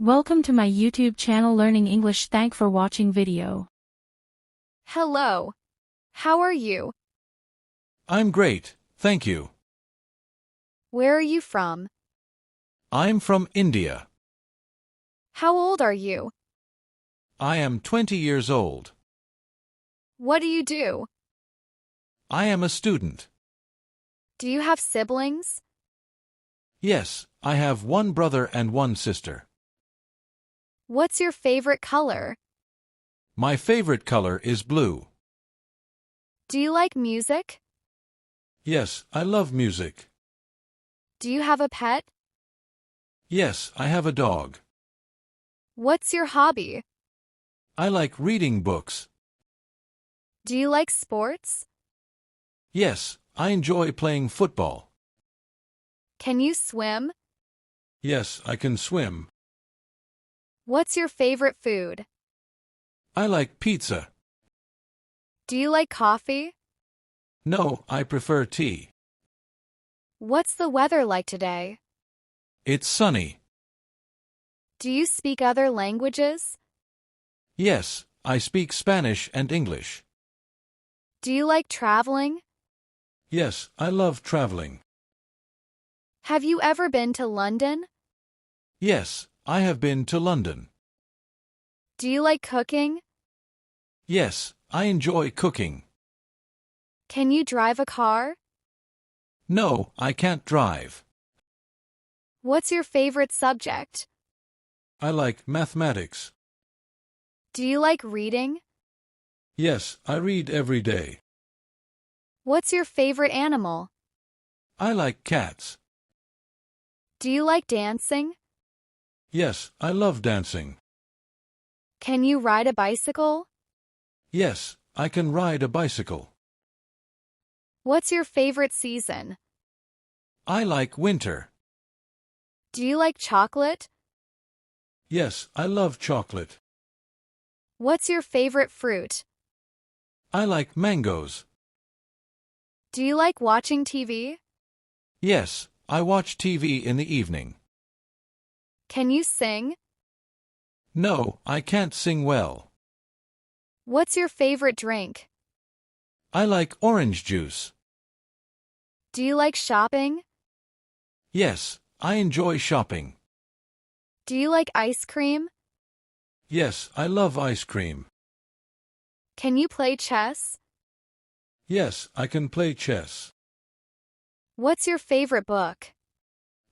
Welcome to my YouTube channel Learning English. Thank for watching video. Hello. How are you? I'm great, thank you. Where are you from? I'm from India. How old are you? I am 20 years old. What do you do? I am a student. Do you have siblings? Yes, I have one brother and one sister. What's your favorite color? My favorite color is blue. Do you like music? Yes, I love music. Do you have a pet? Yes, I have a dog. What's your hobby? I like reading books. Do you like sports? Yes, I enjoy playing football. Can you swim? Yes, I can swim. What's your favorite food? I like pizza. Do you like coffee? No, I prefer tea. What's the weather like today? It's sunny. Do you speak other languages? Yes, I speak Spanish and English. Do you like traveling? Yes, I love traveling. Have you ever been to London? Yes, I have been to London. Do you like cooking? Yes, I enjoy cooking. Can you drive a car? No, I can't drive. What's your favorite subject? I like mathematics. Do you like reading? Yes, I read every day. What's your favorite animal? I like cats. Do you like dancing? Yes, I love dancing. Can you ride a bicycle? Yes, I can ride a bicycle. What's your favorite season? I like winter. Do you like chocolate? Yes, I love chocolate. What's your favorite fruit? I like mangoes. Do you like watching TV? Yes, I watch TV in the evening. Can you sing? No, I can't sing well. What's your favorite drink? I like orange juice. Do you like shopping? Yes, I enjoy shopping. Do you like ice cream? Yes, I love ice cream. Can you play chess? Yes, I can play chess. What's your favorite book?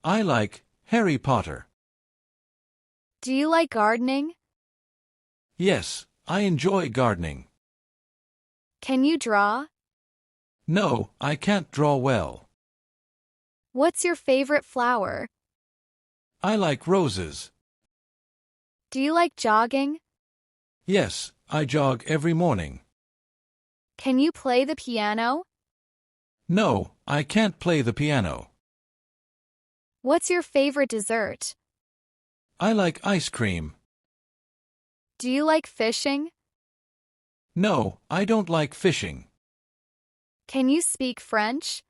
I like Harry Potter. Do you like gardening? Yes, I enjoy gardening. Can you draw? No, I can't draw well. What's your favorite flower? I like roses. Do you like jogging? Yes, I jog every morning. Can you play the piano? No, I can't play the piano. What's your favorite dessert? I like ice cream. Do you like fishing? No, I don't like fishing. Can you speak French?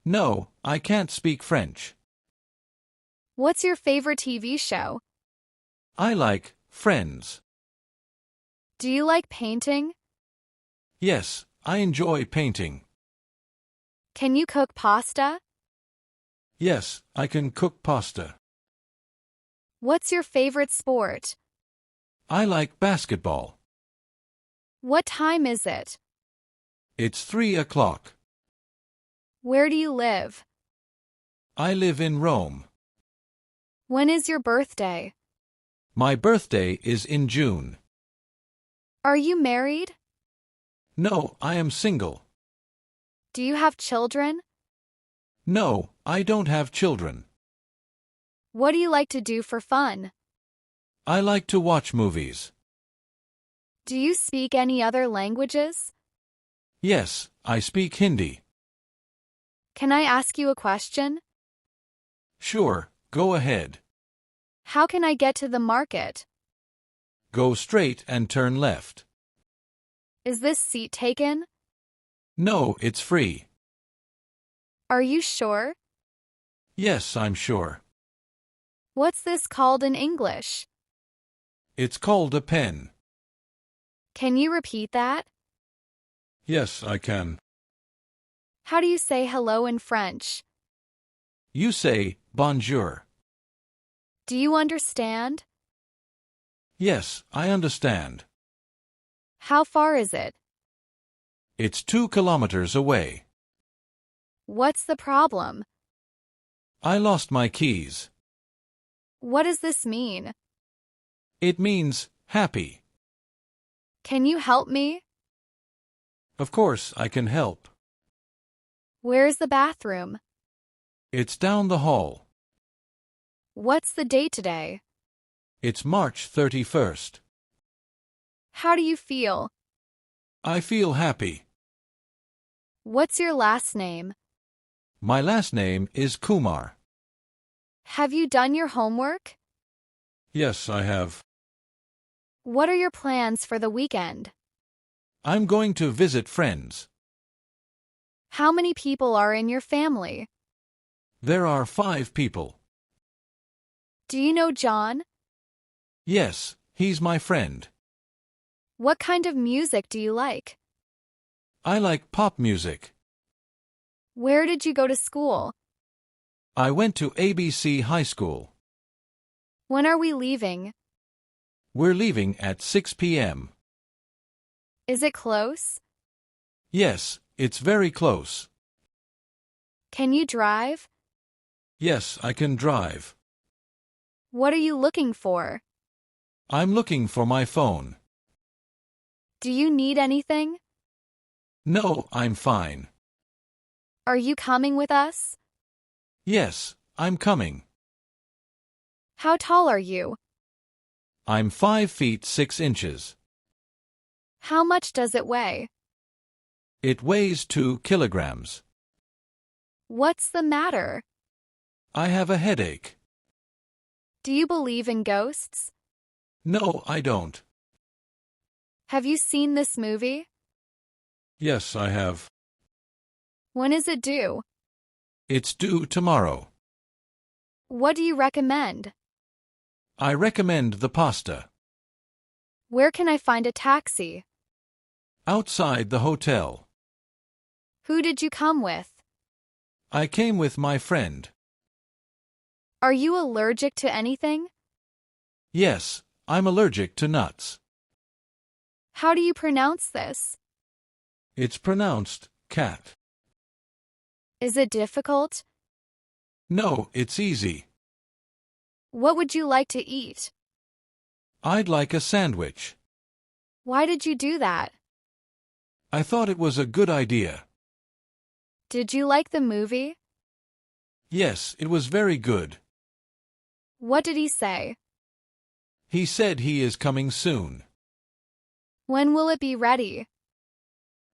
No, I can't speak French. What's your favorite TV show? I like Friends. Do you like painting? Yes, I enjoy painting. Can you cook pasta? Yes, I can cook pasta. What's your favorite sport? I like basketball. What time is it? It's 3 o'clock. Where do you live? I live in Rome. When is your birthday? My birthday is in June. Are you married? No, I am single. Do you have children? No, I don't have children. What do you like to do for fun? I like to watch movies. Do you speak any other languages? Yes, I speak Hindi. Can I ask you a question? Sure, go ahead. How can I get to the market? Go straight and turn left. Is this seat taken? No, it's free. Are you sure? Yes, I'm sure. What's this called in English? It's called a pen. Can you repeat that? Yes, I can. How do you say hello in French? You say bonjour. Do you understand? Yes, I understand. How far is it? It's 2 kilometers away. What's the problem? I lost my keys. What does this mean? It means happy. Can you help me? Of course, I can help. Where's the bathroom? It's down the hall. What's the date today? It's March 31st. How do you feel? I feel happy. What's your last name? My last name is Kumar. Have you done your homework? Yes, I have. What are your plans for the weekend? I'm going to visit friends. How many people are in your family? There are 5 people. Do you know John? Yes, he's my friend. What kind of music do you like? I like pop music. Where did you go to school? I went to ABC High School. When are we leaving? We're leaving at 6 p.m. Is it close? Yes, it's very close. Can you drive? Yes, I can drive. What are you looking for? I'm looking for my phone. Do you need anything? No, I'm fine. Are you coming with us? Yes, I'm coming. How tall are you? I'm 5 feet 6 inches. How much does it weigh? It weighs 2 kilograms. What's the matter? I have a headache. Do you believe in ghosts? No, I don't. Have you seen this movie? Yes, I have. When is it due? It's due tomorrow. What do you recommend? I recommend the pasta. Where can I find a taxi? Outside the hotel. Who did you come with? I came with my friend. Are you allergic to anything? Yes, I'm allergic to nuts. How do you pronounce this? It's pronounced cat. Is it difficult? No, it's easy. What would you like to eat? I'd like a sandwich. Why did you do that? I thought it was a good idea. Did you like the movie? Yes, it was very good. What did he say? He said he is coming soon. When will it be ready?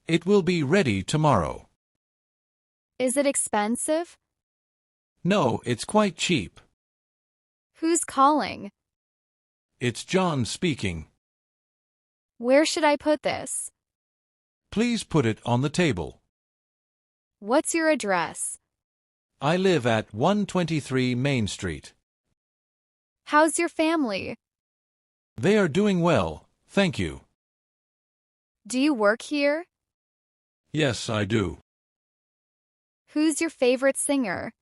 It will be ready tomorrow. Is it expensive? No, it's quite cheap. Who's calling? It's John speaking. Where should I put this? Please put it on the table. What's your address? I live at 123 Main Street. How's your family? They are doing well, thank you. Do you work here? Yes, I do. Who's your favorite singer?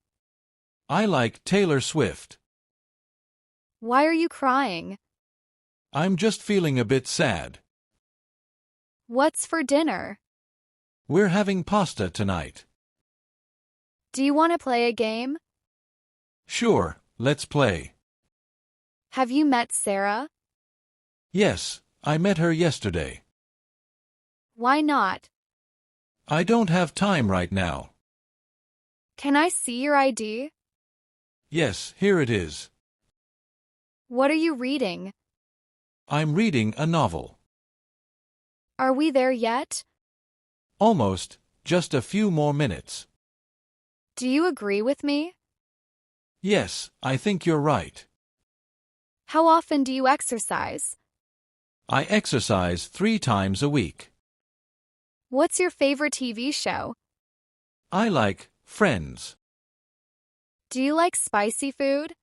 I like Taylor Swift. Why are you crying? I'm just feeling a bit sad. What's for dinner? We're having pasta tonight. Do you want to play a game? Sure, let's play. Have you met Sarah? Yes, I met her yesterday. Why not? I don't have time right now. Can I see your ID? Yes, here it is. What are you reading? I'm reading a novel. Are we there yet? Almost, just a few more minutes. Do you agree with me? Yes, I think you're right. How often do you exercise? I exercise 3 times a week. What's your favorite TV show? I like Friends. Do you like spicy food?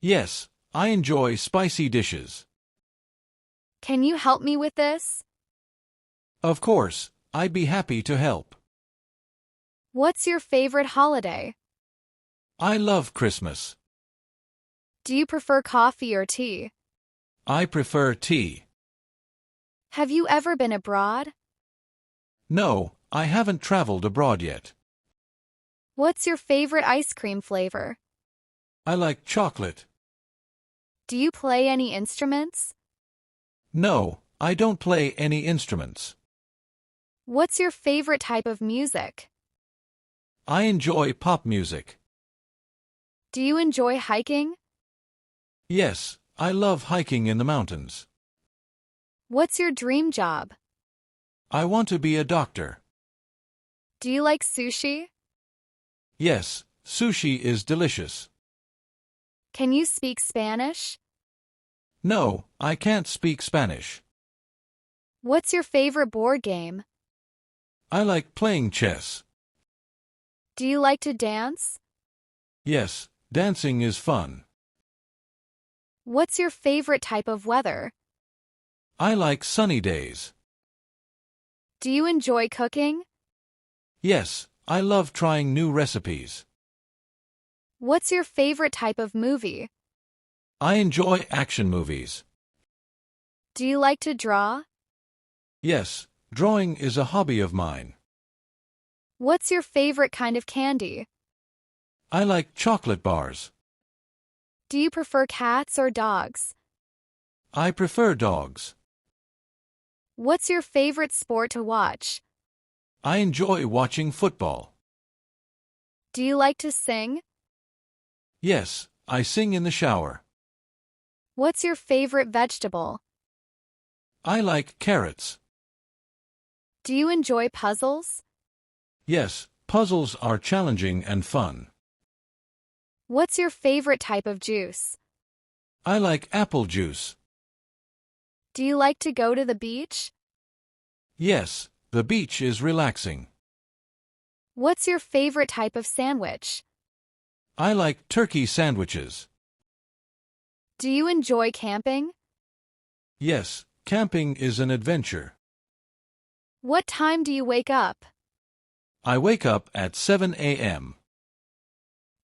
Yes, I enjoy spicy dishes. Can you help me with this? Of course, I'd be happy to help. What's your favorite holiday? I love Christmas. Do you prefer coffee or tea? I prefer tea. Have you ever been abroad? No, I haven't traveled abroad yet. What's your favorite ice cream flavor? I like chocolate. Do you play any instruments? No, I don't play any instruments. What's your favorite type of music? I enjoy pop music. Do you enjoy hiking? Yes, I love hiking in the mountains. What's your dream job? I want to be a doctor. Do you like sushi? Yes, sushi is delicious. Can you speak Spanish? No, I can't speak Spanish. What's your favorite board game? I like playing chess. Do you like to dance? Yes, dancing is fun. What's your favorite type of weather? I like sunny days. Do you enjoy cooking? Yes, I love trying new recipes. What's your favorite type of movie? I enjoy action movies. Do you like to draw? Yes, drawing is a hobby of mine. What's your favorite kind of candy? I like chocolate bars. Do you prefer cats or dogs? I prefer dogs. What's your favorite sport to watch? I enjoy watching football. Do you like to sing? Yes, I sing in the shower. What's your favorite vegetable? I like carrots. Do you enjoy puzzles? Yes, puzzles are challenging and fun. What's your favorite type of juice? I like apple juice. Do you like to go to the beach? Yes, the beach is relaxing. What's your favorite type of sandwich? I like turkey sandwiches. Do you enjoy camping? Yes, camping is an adventure. What time do you wake up? I wake up at 7 a.m.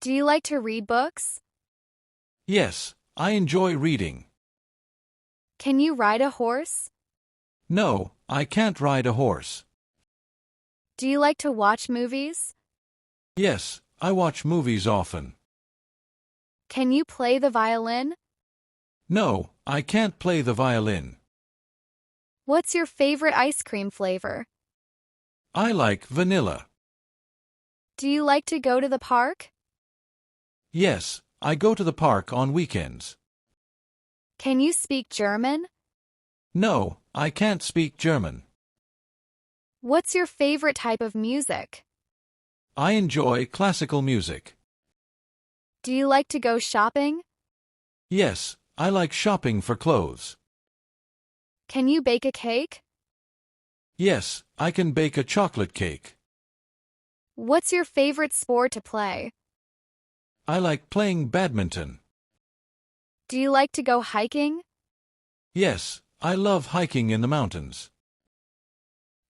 Do you like to read books? Yes, I enjoy reading. Can you ride a horse? No, I can't ride a horse. Do you like to watch movies? Yes, I watch movies often. Can you play the violin? No, I can't play the violin. What's your favorite ice cream flavor? I like vanilla. Do you like to go to the park? Yes, I go to the park on weekends. Can you speak German? No, I can't speak German. What's your favorite type of music? I enjoy classical music. Do you like to go shopping? Yes, I like shopping for clothes. Can you bake a cake? Yes, I can bake a chocolate cake. What's your favorite sport to play? I like playing badminton. Do you like to go hiking? Yes, I love hiking in the mountains.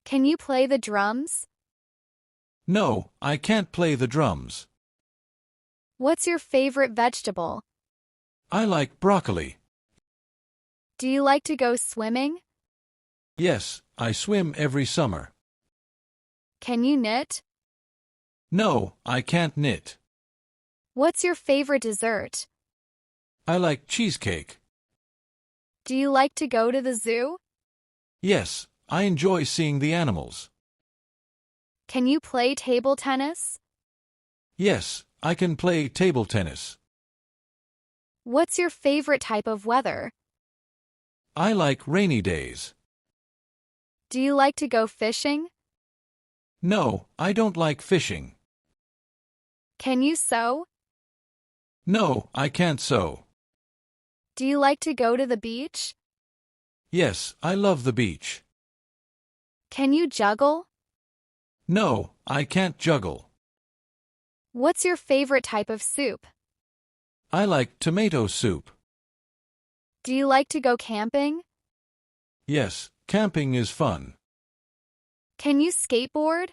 Can you play the drums? No, I can't play the drums. What's your favorite vegetable? I like broccoli. Do you like to go swimming? Yes, I swim every summer. Can you knit? No, I can't knit. What's your favorite dessert? I like cheesecake. Do you like to go to the zoo? Yes, I enjoy seeing the animals. Can you play table tennis? Yes, I can play table tennis. What's your favorite type of weather? I like rainy days. Do you like to go fishing? No, I don't like fishing. Can you sew? No, I can't sew. Do you like to go to the beach? Yes, I love the beach. Can you juggle? No, I can't juggle. What's your favorite type of soup? I like tomato soup. Do you like to go camping? Yes, camping is fun. Can you skateboard?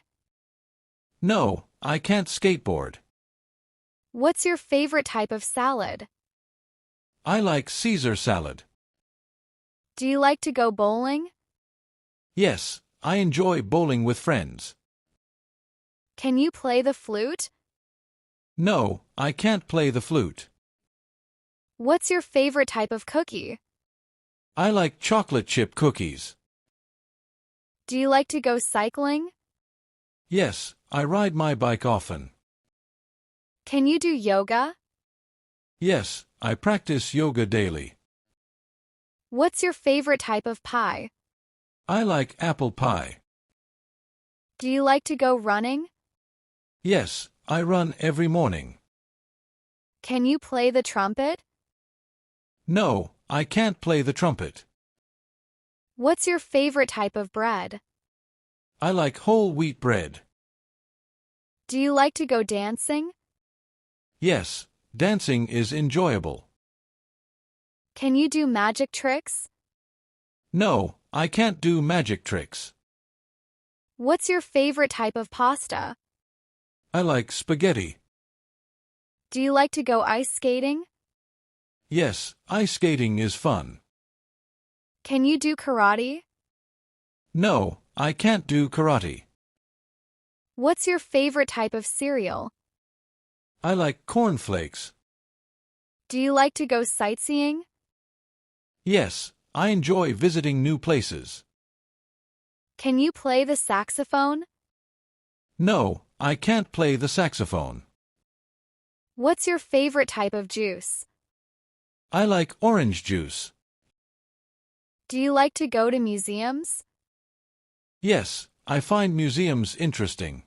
No, I can't skateboard. What's your favorite type of salad? I like Caesar salad. Do you like to go bowling? Yes, I enjoy bowling with friends. Can you play the flute? No, I can't play the flute. What's your favorite type of cookie? I like chocolate chip cookies. Do you like to go cycling? Yes, I ride my bike often. Can you do yoga? Yes, I practice yoga daily. What's your favorite type of pie? I like apple pie. Do you like to go running? Yes, I run every morning. Can you play the trumpet? No, I can't play the trumpet. What's your favorite type of bread? I like whole wheat bread. Do you like to go dancing? Yes, dancing is enjoyable. Can you do magic tricks? No, I can't do magic tricks. What's your favorite type of pasta? I like spaghetti. Do you like to go ice skating? Yes, ice skating is fun. Can you do karate? No, I can't do karate. What's your favorite type of cereal? I like cornflakes. Do you like to go sightseeing? Yes, I enjoy visiting new places. Can you play the saxophone? No, I can't play the saxophone. What's your favorite type of juice? I like orange juice. Do you like to go to museums? Yes, I find museums interesting.